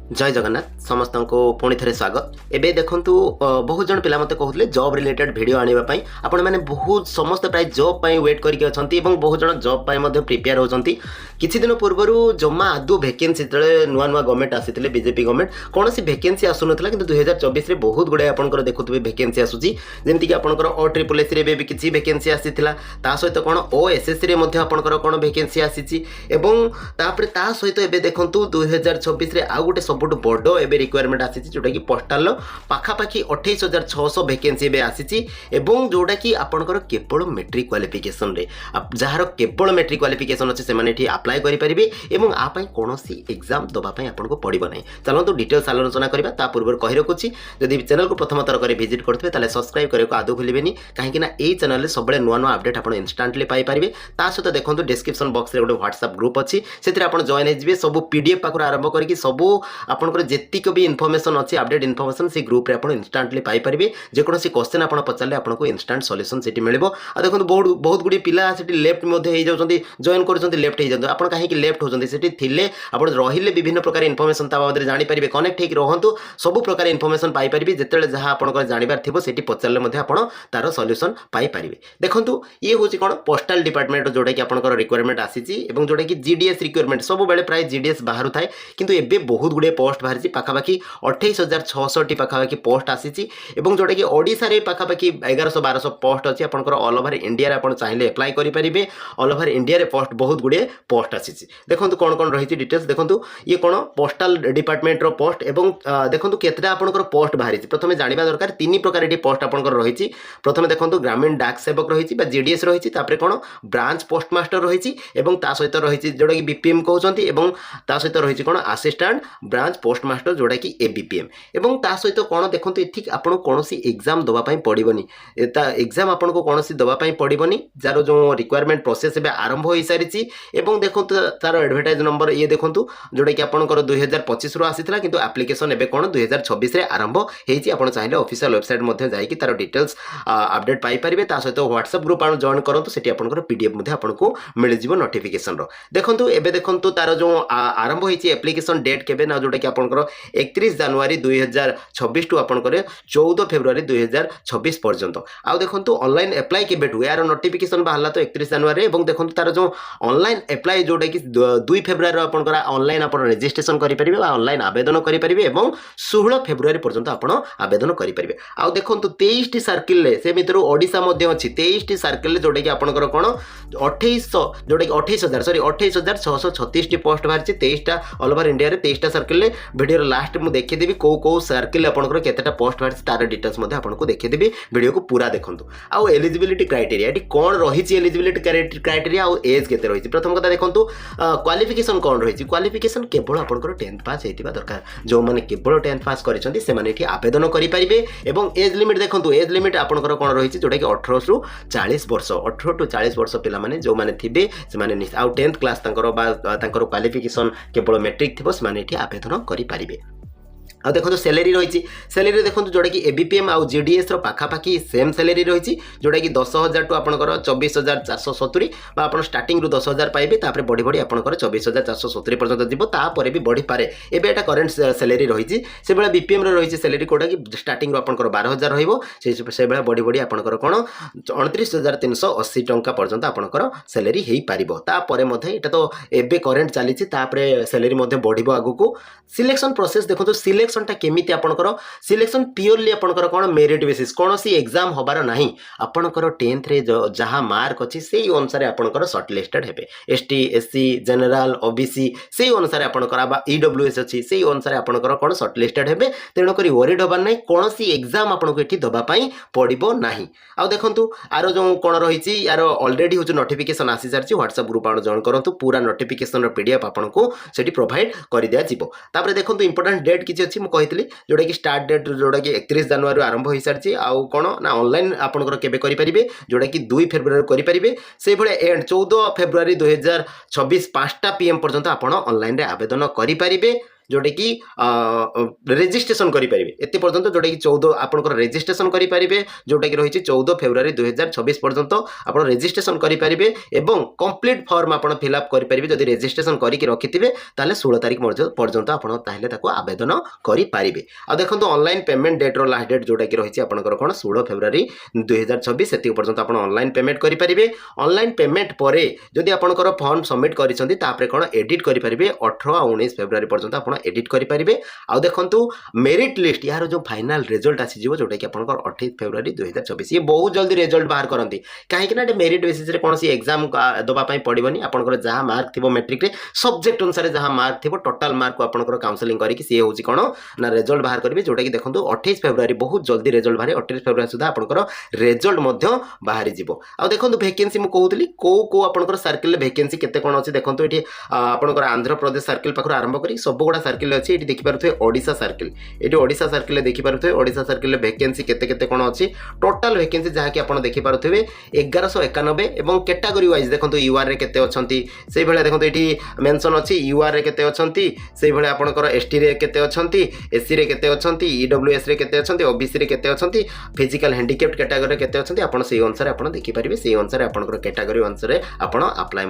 जय जगन्नाथ समस्त को पुणी थे स्वागत एबे देखु बहुत जन पिला मते कहते जॉब रिलेटेड वीडियो आने आपण मैंने बहुत समस्त प्राय जॉब पाई वेट करके अच्छा बहुत जन जॉब पाई प्रिपेयर होती किछि दिन पूर्वर जमा आदौ भैकेंसी जो नुआ नुआ गवर्नमेंट आसी बीजेपी गवर्नमेंट कौन भैकेंसी आसुना कि 2024 में बहुत गुड़ाए आपंकर देखुए भैकेंसी आसूसी जमीक आपंकर OSSC रे भी किसी भैकेंसी आसी सहित कौन OSSC रे आपंकर कौन भैकेंसी आसी सहित एबे देखु 2026 आउ गोटे सबुठ बड़ एबे रिक्वायरमेंट आसी जोटा कि पोस्टाल पाखापाखि 28,600 भैकेंसी एबे आसी जोटा कि आपंकर केवल मैट्रिक क्वालिफिकेशन रे जार केवल मैट्रिक क्वालिफिकेशन अच्छे से अप्लाई करेंगे और आपाई कौन एग्जाम दवाई आपको पड़ो ना चलते डिटेल्स आलोचना करवा ता पूर्व कही रखुच्छी जदि चैनल को प्रथम थर विजिट करेंगे सब्सक्राइब करने को आदौ भूलें कहीं यही चैनल सब नुआ नुआ अपडेट आप इंस्टांटली पाइपर ता सहित देखो डिस्क्रिप्शन बॉक्स रे गोटे व्हाट्सएप ग्रुप अच्छी से जॉइन हो सब पीडीएफ पाखर आरंभ करके सब आपंकर जेतिक भी इनफॉरमेशन अच्छी अपडेट इनफॉरमेशन से ग्रुप रे आप इंस्टांटली पाइपर जेकोसी क्वेश्चन आप पचारे आपको इंस्टांट सॉल्यूशन से मिल देखो बहुत गुड़ी पिला लेफ्ट जॉइन कर लेफ्ट हो जाते आप कहीं लेफ्ट होती थे आप रही विभिन्न प्रकार इनफॉरमेशन बाबद जानीपारे कनेक्ट हो रुँ सब प्रकार इनफॉरमेशन पाइपर जिते जहाँ आप जानवर थी से पचारे आप तार सॉल्यूशन पाइपर देखो ये हूँ कौन पोस्टाल डिपार्टमेंट जोटा कि आपंकर रिक्वायरमेंट आसी जोटा कि जीडीएस रिक्वायरमेंट सब बेले प्राय जीडीएस बाहर थाए किंतु एबे बहुत गुड़े पोस्ट बाहरी पाखापाखि 28,600 पाखापाखि पोस्ट आसी जोटा कि ओडिशा रे पाखापाखि 1100-1200 पोस्ट अच्छी आपंकर ऑल ओवर इंडिया रे आपण चाहिए अप्लाई करेंगे ऑल ओवर इंडिया रे पोस्ट बहुत गुड़े पोस्ट आसी देखो कौन कौन रही डिटेल्स देखो ये कौन पोस्टाल डिपार्टमेंट रो पोस्ट एवं देखो केतटा आपंकर पोस्ट बाहरी प्रथम जाना दरकार तीन प्रकार ये पोस्ट आपंकर रही प्रथम देखो ग्रामीण डाक सेवक रही जीडीएस रही कौन ब्रांच पोस्टमास्टर रही सहित रही जोटा कि बीपीएम कहते हैं सहित रही कौन असिस्टेंट ब्रांच पोस्टमास्टर जोटा कि एबीपीएम एवं सहित कौन देखो ये आपको कौन एग्जाम दवाई पड़ोनी एग्जाम आपको कौन दवाई पड़ोनी जार जो रिक्वायरमेंट प्रोसेस आरंभ हो सारी देखो तार एडवर्टाइज नंबर ये देखो जोटा कि आपंकर 2025 रू आसाला कि एप्लिकेशन एवं कौन 2026 आरंभ हो चाहिए ऑफिशियल वेबसाइट जाकि तार डिटेल्स अपडेट पाइपर सहित व्हाट्सएप ग्रुप आप जॉइन करूँ से आपंकर पीडीएफ आपको मिल जाए नोटिफिकेशन देखो एबे देखो तार जो आरंभ होती एप्लिकेशन डेट केबे ना जोटा कि आपंकर 31 जनवरी 2026 टू आपंकर 14 फेब्रुआरी 2026 पर्यंत आउ देखो ऑनलाइन अप्लाई केबेठू यार नोटिफिकेशन बाहर तो 31 जनवरी और देखो तार जो ऑनलाइन अप्लाई जोटा कि 2 फेब्रुआरी आपंकर ऑनलाइन आप रजिस्ट्रेशन करेंगे ऑनलाइन आवेदन करेंगे और 16 फेब्रुआरी पर्यंत आप आवेदन करेंगे आउ देखो 23 सर्किल से भितर ओडिशा अच्छी 23 सर्किल जोटा कि आपंकर कौन 2800 जोटा कि 28,636 पोस्ट बाहरी 23टा ऑल ओवर इंडिया रे 23टा सर्किल वीडियो लास्ट मुझे देखीदेवी कौ सर्किल आपंकर केतेटा पोस्ट बाहरी तार डिटेल्स आपको देखीदेवी वीडियो को पूरा देखो आउ एलिजिबिलिटी क्राइटेरिया ये कौन रही एलिजिबिलिटी क्राइटेरिया आउ एज केते रही प्रथम कथा देखो क्वालिफिकेशन कौन रही क्वालिफिकेशन केवल आपंकर 10th पास होता दरकार जो मैंने केवल 10th पास करते आवेदन करेंगे और एज लिमिट देखो एज लिमिट आपंकर कौन रही जोटा कि 18 रू 40 वर्ष 18 टू 40 वर्ष पिला माने जो माने थिबे से आउ 10th क्लास क्वालिफिकेशन केवल मैट्रिक थी से आवेदन करेंगे आ देखो सैलरी रही देखो जोटा कि एबीपीएम आउ जीडीएस पाखापाखि सेम सैलरी रही जोटा कि 10,000 टू आपंकर 24,470 आप स्टार्टिंग रू 10,000 पाइबे तापर बढ़ी बढ़ी आपंकर 24,470 पर्यंत जीवो भी बढ़ी पारे एबे एटा करेंट सैलरी रही से बेला बीपीएम रही सैलरी कोटा कि स्टार्टिंग रू आपंकर 12,000 रहिबो से बेला बढ़ी बढ़ी आपंकर कोन 29,380 टंका पर्यंत आपंकर सैलरी हेई पारिबो तापर मध्ये एटा तो एबे करेंट चली तापर सैलरी मध्ये बढ़िबो आगुको सिलेक्शन प्रोसेस देखो सिलेक्शन केमिति आपनकर सिलेक्शन प्योरली आपनकर कोन मेरिट बेसिस कौन सी एग्जाम होबार नाही आपनकर 10th रे जहाँ मार्क अच्छी से अनुसार आपनकर शॉर्टलिस्टेड हेबे एसटी एससी जनरल ओबीसी से अनुसार आपनकर ईडब्ल्यूएस अच्छी से अनुसार आपनकर कोन शॉर्टलिस्टेड हेबे तेणु करी वरीड होबार नाही कौन सी एग्जाम आपनको एठी दबा पई पड़िबो नाही आ देखंतु आरो जो कोन रहिछि यार ऑलरेडी हो नोटिफिकेशन आसी सारछि व्हाट्सएप ग्रुप आप जॉइन करंतु पूरा नोटिफिकेशन रो पीडीएफ आपनको सेठी प्रोवाइड कर दिया जिवो तापर देखंतु इंपोर्टेंट डेट किछि अछि मु कहितली जोटा कि स्टार्ट डेट जोटा कि 31 जनवरी आरंभ हो सारी आउ कौन ना ऑनलाइन आपंकर केबे करेंगे जोटा कि 2 फेब्रुआरी करेंगे से भाई एंड 14 फेब्रुआरी 2026 5टा PM पर्यंत आप ऑनलाइन रे आवेदन करेंगे जोटा कि रेजिस्ट्रेशन करेंगे एत पर्यंत जोटा कि 14 आप रेजिस्ट्रेशन करेंगे जोटा कि रही 14 फेब्रुआरी 2024 पर्यंत आप रेजिस्ट्रेशन करेंगे एवं कंप्लीट फॉर्म आप फिलअप करेंगे जब रेजिस्ट्रेशन करके रखिथे 16 तारीख पर्यंत आप आवेदन करेंगे। आ देखो ऑनलाइन पेमेंट डेट रो लास्ट डेट जोटा कि रही आपंकर कौन 16 फेब्रुआरी 2024 से पर्यंत आप ऑनलाइन पेमेंट करेंगे। ऑनलाइन पेमेंट पर जदि आपंकर फॉर्म सबमिट करेंगे कौन एडिट करेंगे 18 और 19 फेब्रुआरी पर्यंत आप एडिट करेंगे। आ देखो मेरिट लिस्ट यार जो फाइनाल रिजल्ट आसीजिव जोटा कि आपंकर 28 फेब्रुआरी 2024 ये बहुत जल्दी रिजल्ट बाहर करती कहीं मेरिट बेसिस रे कौन एग्जाम दवाई पड़ोनी आपंकर जहाँ मार्क थी मेट्रिक रे सब्जेक्ट अनुसार जहाँ मार्क थी टोटाल मार्क को आपंकर काउंसलिंग करके सी हूँ कौन ना रिजल्ट बाहर करेंगे जोटा कि देखो 28 फेब्रुआरी बहुत जल्दी रिजल्ट बाहर 28 फेब्रुआरी सुधा आपंकर रिजल्ट बाहरी जीवो। आ देखो वैकेंसी मुझे कहूली को आपंकर सर्किल वैकेंसी केते कौन अच्छी देखो ये आपंकर आंध्र प्रदेश सर्किल पाखु आरंभ कर सब गुड़ा सर्किल अच्छी ये देखिपे ओडिशा सर्किल ये ओडिशा सर्किल देखिपे ओडिशा सर्किल वैकेंसी केते केते कौन अच्छी टोटाल वैकेंसी जहाँ कि आप देखिपे 1191 और कैटेगरी वाइज देखो यूआर रे केते अच्छी से भाया देखो ये मेंशन अच्छी यूआर रे केते अच्छी से भाया आपंकर एसटी रे केते अच्छी एससी रे केते अच्छी ईडब्ल्यूएस रे केते अच्छी ओबीसी रे केते अच्छी फिजिकल हैंडिकैप्ड कैटेगरी रे केते अच्छी आपन से अनुसार आप देखिपारे से अनुसार आपंकर कैटेगरी अनुसार आप अप्लाई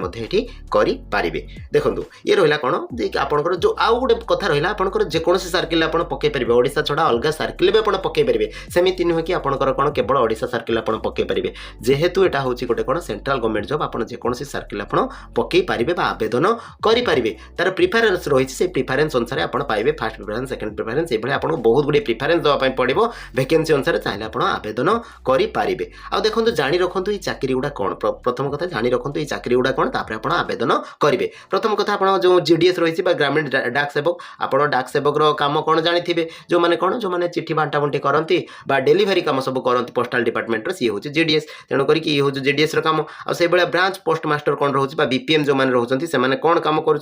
करें। देखो ये रहा कौन आपंकर जो आउ गोटे कथा रहा आपंकर जेकोसी सर्किल आप पकई पारे ओडिशा छड़ा अलग सर्किल भी आप पकई पारे सेमती नुहे कि आपंकर कौन केवल ओडिशा सर्किल आप पकई पारे जेहेतु यहाँ हूँ गोटे कौन सेंट्रल गवर्नमेंट जॉब आप जेकोसी सर्किल आप पकई पारे आवेदन करेंगे तार प्रिफरेन्स रही से प्रिफरेन्स अनुसार आप पाइबे फर्स्ट प्रिफरेन्स सेकेंड प्रिफरेन्स ये आपको बहुत गुड़े प्रिफरेन्स देवाई पड़ो वैकेंसी अनुसार चाहिए आप आवेदन करेंगे। आ देखो जाणी रखु ये चाकरी गुड़ा कौन प्रथम कथा जाणी रखु ये चाकरी गुड़ा कौन तापर आप आवेदन करेंगे। प्रथम कथा आप जो जीडीएस रही ग्रामीण डाक सेवक आप डाक सेवक काम कौन जानी जो मैंने कौन जो मैंने चिठी बांटा बुंटी करती डेलीवरी काम सब करती पोस्टाल डिपार्टमेंट सी हूँ जीडीएस तेणुक ये हूँ जीडीएस काम आसे ब्रांच पोस्ट मास्टर कौन रोचे बीपीएम जो मैंने रोचे से कौन काम कर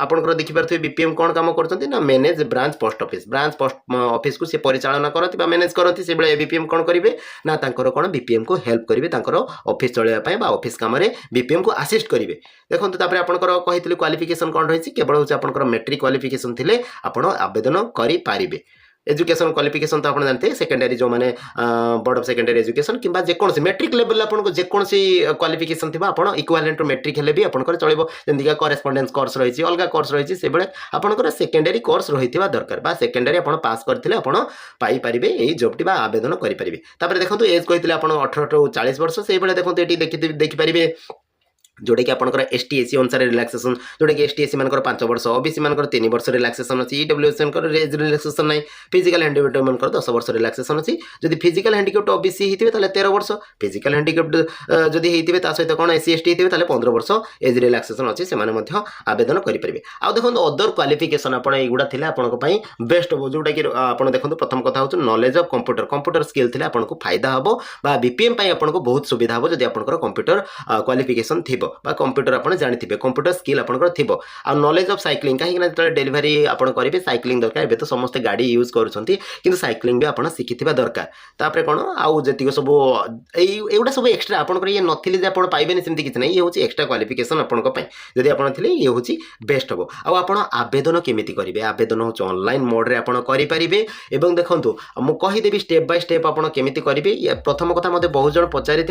आपंकर देखिपे बीपीएम कौन काम कर मैनेज ब्रांच पोस्ट ऑफिस को सी परिचालना करती मैनेज करती से बीपीएम कौन करेंगे ना कौन बीपीएम को हेल्प करेंगे ऑफिस चलवाई ऑफिस काम बीपीएम को असिस्ट करेंगे। देखो तापर आपंकर कही क्वालिफिकेशन कौन रही केवल हूँ आपंकर मैट्रिक क्वालिफिकेशन थे आप आवेदन करेंगे। एजुकेशन क्वालिफिकेशन तो आप जानते हैं सेकेंडरी जो मैंने बोर्ड ऑफ सेकेंडरी एजुकेशन कि जेकोसी मैट्रिक लेवल आपको जेकोसी क्वालिफिकेशन थी आप इक्वालेंट टू मैट्रिक हेले भी आपंकर चलो जमीक करेस्पंडेंस कोर्स रही अलग कोर्स रही से आपंकर सेकेंडरी कोर्स रही दरकार सेकेंडरी आप पास करते पाइपर यही जॉबटी आवेदन करेंगे। देखो एज कहते आप 18 टू 40 वर्ष से देखो ये देखिपारे जोटा कि आपंकर एसटी एसी अनुसार रिलैक्सेशन जोटा कि एसटी एसी मान 5 वर्ष ओबीसी मान 3 वर्ष रिलैक्सेशन अच्छी ईडब्ल्यूएस एज रिलैक्सेशन ना फिजिकल हैंडिकैप्ड मान 10 वर्ष रिलैक्सेशन अच्छी जब फिजिकल हैंडिकैप्ड ओबीसी होते 13 वर्ष फिजिकल हैंडिकैप्ड जदि होते सहित कौन एससी एसटी होते 15 वर्ष एज रिलैक्सेशन अच्छी से आवेदन करेंगे। आ देखो अदर क्वालिफिकेशन आप युवा थे आपंपाई बेस्ट हम जोटा कि आप देखो प्रथम कथा हूँ नॉलेज ऑफ कंप्यूटर स्किल थे आपको फायदा हम बीपीएम आपको बहुत सुविधा हम जब आप कंप्यूटर क्वालिफिकेशन थी कंप्यूटर आप जानी कंप्यूटर स्किल आपंकर थी आ नॉलेज ऑफ साइक्लिंग कहीं डेलीवरी आप करेंगे साइक्लिंग दरकार एवं तो समस्त गाड़ी यूज कर साइक्लिंग भी आप शिखिथिबा दरकार तापर कौन आउ जी सब एगुड़ा सब एक्सट्रा आपंकर ये नथिले जे आप पाइबेनि सेमती किसी ना ये हूँ एक्सट्रा क्वालिफिकेशन आपंपाई जदि आप थे ये हूँ बेस्ट हम आप आवेदन केमी करेंगे आवेदन हूँ ऑनलाइन मोड्रे आप करेंगे। देखो मुझे कहीदेवी स्टेप बाय स्टेप आप केमी करेंगे। प्रथम कथा मत बहुत जन पचारि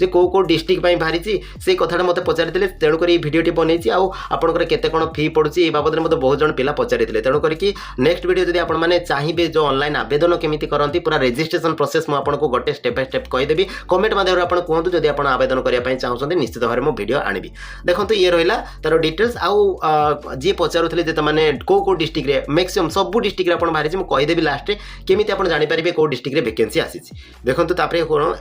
कौ डिस्ट्रिक्ट बाहरी से कथा मत पचारि तेणुक भिडियोटी बनई आपंकर केते कौन फी पड़ुची ये बाबद में बहुत जन पिला पचारि तेणुक नेक्स्ट वीडियो जब आपने चाहिए जो ऑनलाइन आवेदन केमी करती पूरा रजिस्ट्रेशन प्रोसेस मुझे गोटे स्टेप बाय स्टेप कहीदेवी कमेंट माध्यम आप कहूँ जब आप आवेदन करने चाहते निश्चित भाव में वीडियो आनी। देखो ये रहा तार डिटेल्स आउ जी पचारूले मैंने कौ डिस्ट्रिक्ट मैक्सिमम सब डिस्ट्रिक्ट आप बाहरी मुझे कहीदेवी लास्ट केमी आप जापर कौ डिस्ट्रिक्ट वैकेंसी आसी। देखो तापर कौन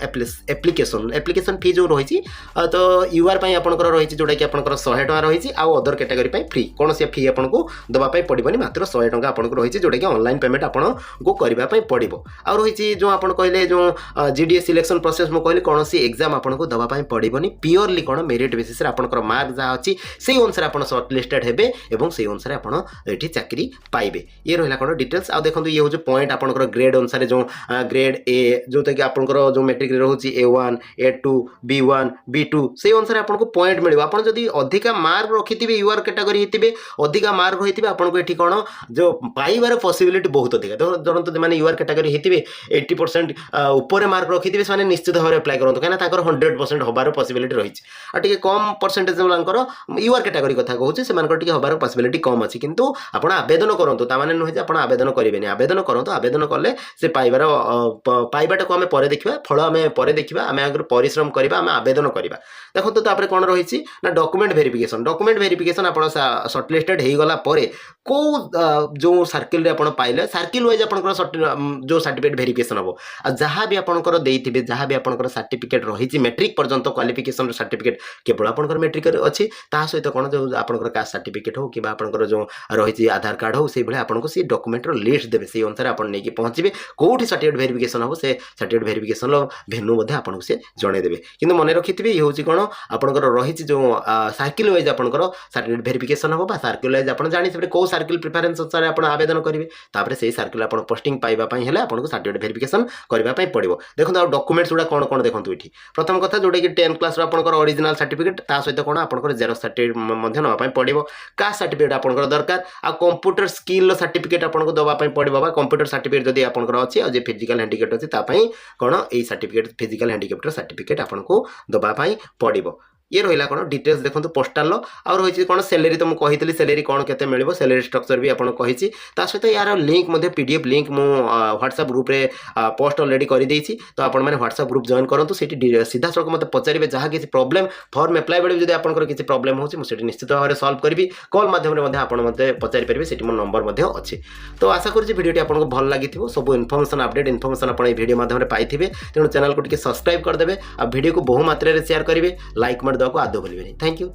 एप्लिकेशन फी जो रही तो यूआर आपंकर रही जोटा कि आपंकर 100 टଙ୍କା रही आउ अदर कैटेगरी फ्री कौन से फी आपको दवाई पड़ोनी मात्र 100 टଙ୍କା आपको रही जोटा कि ऑनलाइन पेमेंट आपको करने पड़ो। आ रही जो आप कहले जो जीडीएस सिलेक्शन प्रोसेस मुझे कहली कौन सी एग्जाम आपको दवाई पड़ोनी प्योरली कौन मेरिट बेसिस आपंकर मार्क जहाँ अच्छी से अनुसार आप सर्टलिस्टेड हेबे और से अनुसार आप चाकरी पाइबे। ये रहा कौन डिटेल्स। आ देखो ये हूँ पॉइंट आपंकर ग्रेड अनुसार जो ग्रेड ए जोटा कि आपंकर जो मैट्रिक रोचे A1 A2 B1 B2 से अनुसार आपको पॉइंट मिल आप जब अधिका मार्क रखिथे यूआर कैटेगरी होते अधिका मार्क रही आपको ये कौन जो पाइबार पॉसिबिलिटी बहुत अधिका धरत जो यूआर कैटेगरी होते 80% ऊपर मार्क रखिथे से निश्चित भाव अप्लाई करूँ कहीं 100% हबार पॉसिबिलिटी रही है कम परसेंटेज यूआर कैटेगरी कथा कहूँ से हबार पॉसिबिलिटी कम अच्छी किंतु आप आवेदन करूँ ताने नुहे आप आवेदन करेंगे आवेदन करूँ आवेदन कले से पाइबाटा को आम पर देखा फल आम पर देखा आम आगे परिश्रम करवा आम आवेदन करवा देखो तो कौन रही ना डॉक्यूमेंट वेरिफिकेशन आप सर्टलिस्टेड हो गला कौ जो सर्किल रे आपण पाइले सर्किल वाइज आपनकर जो सर्टिफिकेट वेरिफिकेशन हो जहाँ भी आपनकर देइथिबे जहाँ भी आपनकर सर्टिफिकेट रही मैट्रिक पर्यंत क्वालिफिकेशन सर्टिफिकेट केवल आपनकर मैट्रिक अच्छी ता सहित कौन जो आपनकर कास्ट सर्टिफिकेट हो कि आपनकर जो रही आधार कार्ड हो से भाई आपको सी डॉक्यूमेंट लिस्ट देवे से अनुसार आप नहीं पहुँचे कौटी सर्टिफिकेट वेरिफिकेशन हो से सर्टिफिकेट वेरिफिकेशन भेन्यू आपको सी जनईदेवे कि मन रखिथे ये हूँ कौन आपनकर रही जो सर्किल वाइज आपनकर सर्टिफिकेट वेरिफिकेशन हो सर्किल वाइज आप जानी कौ सर्किल प्रिफरेन्स अनुसार आप आवेदन करेंगे तापर से सर्किल आप पोस्टिंग पाइबापी है आपको सर्टिफिकेट वेरिफिकेशन करने पड़ो देखो डॉक्यूमेंट्स गुड़ा कौन कौन देखो ये प्रथम कथा जोटा कि 10th क्लास आपंकर ओरिजिनल सर्टिफिकेट ता सहित कौन आपंकर जेरक्स सर्टिफिकेट नापी पड़ो कास्ट सर्टिफिकेट आपंकर दरकार आ कंप्यूटर स्किल सर्टिफिकेट आपको दवाई पड़ो कंप्यूटर सर्टिफिकेट जब आपंकर अच्छी और फिजिकल हैंडिकेप्ट अच्छी कौन ये सर्टिफिकेट फिजिकल हैंडिकेप्टर सर्टिफिकेट आपको दवाई पड़ो ये रहा कौन डिटेल्स देखो पोस्टाल आ रही कौन सैलरी तो मुझे कही सैलरी कौन के मिले सैलरी स्ट्रक्चर भी आपको कही सहित यार लिंक पीडीएफ लिंक मु व्हाट्सएप ग्रुप रे पोस्ट अलरेडी कर तो आप व्हाट्सएप ग्रुप जॉइन करूँ सीधा सड़क मत पचारे जहाँ किसी प्रॉब्लम फॉर्म अप्लाई बेले जब आपंकर किसी प्रॉब्लम हो निश्चित भाव में सल्व करी कॉल मध्यम आप पचारि पारे मो नंबर अच्छी तो आशा करुँच भिडियोटी आपको भल लगी सब इनफर्मेशन अपडेट इनफर्मेशन आप भिडियो माध्यम पाइबे तेणु चैनल को सब्सक्राइब करदे आ भिडियो को बहु मात्रा शेयर करेंगे लाइक को आदौ भूलें। Thank you.